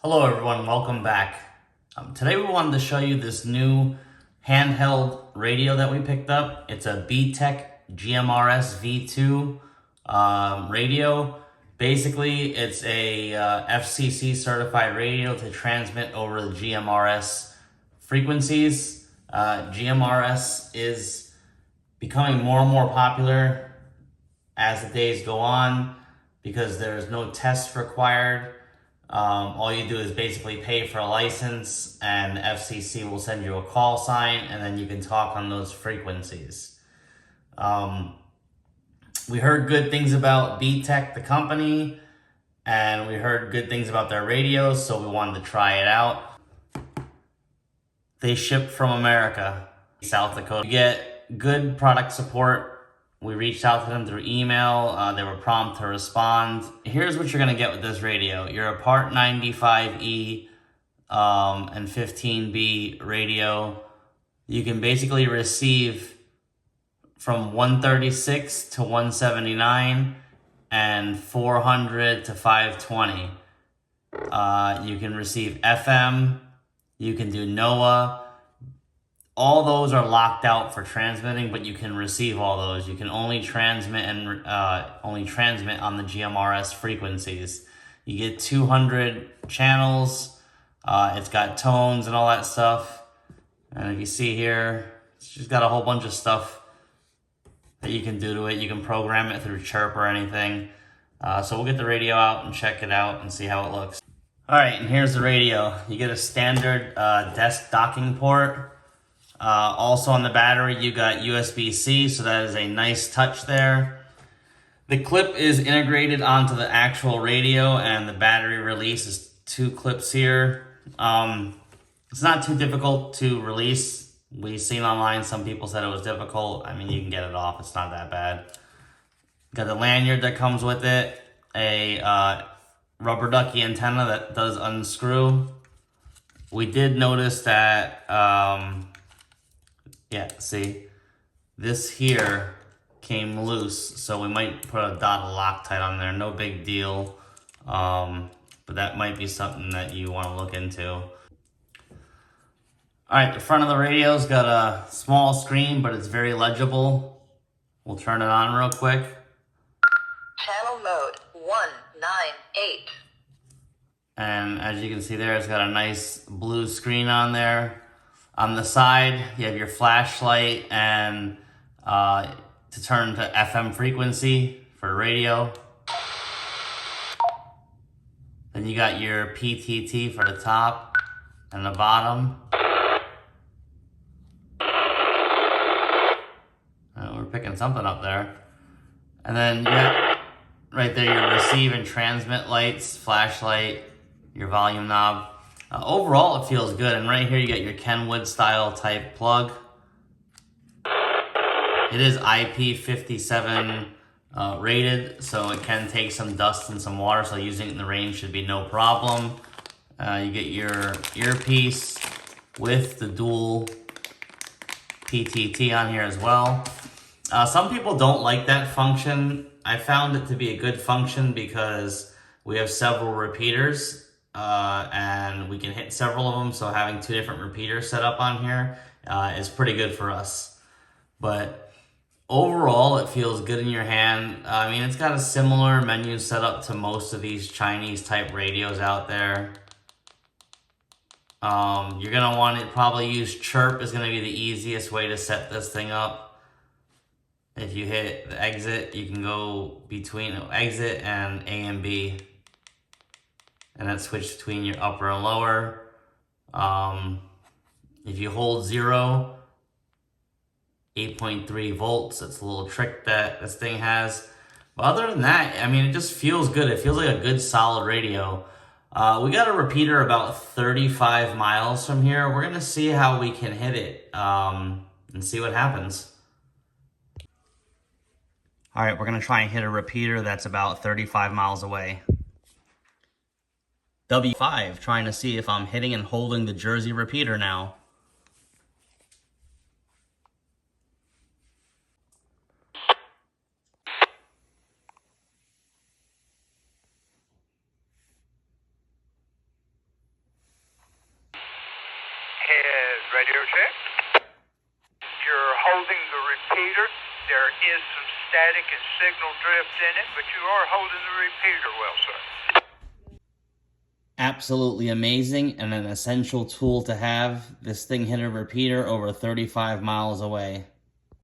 Hello everyone, welcome back. Today we wanted to show you this new handheld radio that we picked up. It's a BTECH GMRS-V2 radio. Basically, it's a FCC certified radio to transmit over the GMRS frequencies. GMRS is becoming more and more popular as the days go on because there's no tests required. All you do is basically pay for a license and the FCC will send you a call sign and then you can talk on those frequencies. We heard good things about BTECH, the company, and we heard good things about their radios, so we wanted to try it out. They ship from America, South Dakota. You get good product support. We reached out to them through email. They were prompt to respond. Here's what you're going to get with this radio. You're a Part 95E and 15B radio. You can basically receive from 136 to 179 and 400 to 520. You can receive FM. You can do NOAA. All those are locked out for transmitting, but you can receive all those. You can only transmit and only transmit on the GMRS frequencies. You get 200 channels. It's got tones and all that stuff. And if you see here, it's just got a whole bunch of stuff that you can do to it. You can program it through CHIRP or anything. So we'll get the radio out and check it out and see how it looks. All right, and here's the radio. You get a standard desk docking port. Also on the battery, you got USB-C, so that is a nice touch there. The clip is integrated onto the actual radio, and the battery release is 2 clips here. It's not too difficult to release. We've seen online some people said it was difficult. I mean, you can get it off. It's not that bad. Got the lanyard that comes with it, a rubber ducky antenna that does unscrew. We did notice that yeah, see, this here came loose, so we might put a dot of Loctite on there. No big deal, but that might be something that you want to look into. All right, the front of the radio's got a small screen, but it's very legible. We'll turn it on real quick. Channel mode 198. And as you can see there, it's got a nice blue screen on there. On the side, you have your flashlight and to turn to FM frequency for radio. Then you got your PTT for the top and the bottom. We're picking something up there. And then you got right there your receive and transmit lights, flashlight, your volume knob. Overall, it feels good. And right here, you got your Kenwood style type plug. It is IP57 rated, so it can take some dust and some water, so using it in the rain should be no problem. You get your earpiece with the dual PTT on here as well. Some people don't like that function. I found it to be a good function because we have several repeaters. And we can hit several of them, so having 2 different repeaters set up on here is pretty good for us. But overall, it feels good in your hand. I mean, it's got a similar menu setup to most of these Chinese type radios out there. You're going to want to probably use CHIRP is going to be the easiest way to set this thing up. If you hit the exit, you can go between exit and A and B. And then switch between your upper and lower. If you hold 0, 8.3 volts, that's a little trick that this thing has. But other than that, I mean, it just feels good. It feels like a good solid radio. We got a repeater about 35 miles from here. We're gonna see how we can hit it and see what happens. All right, we're gonna try and hit a repeater that's about 35 miles away. W5, trying to see if I'm hitting and holding the Jersey repeater now. Radio check. You're holding the repeater. There is some static and signal drift in it, but you are holding the repeater well, sir. Absolutely amazing and an essential tool to have. This thing hit a repeater over 35 miles away.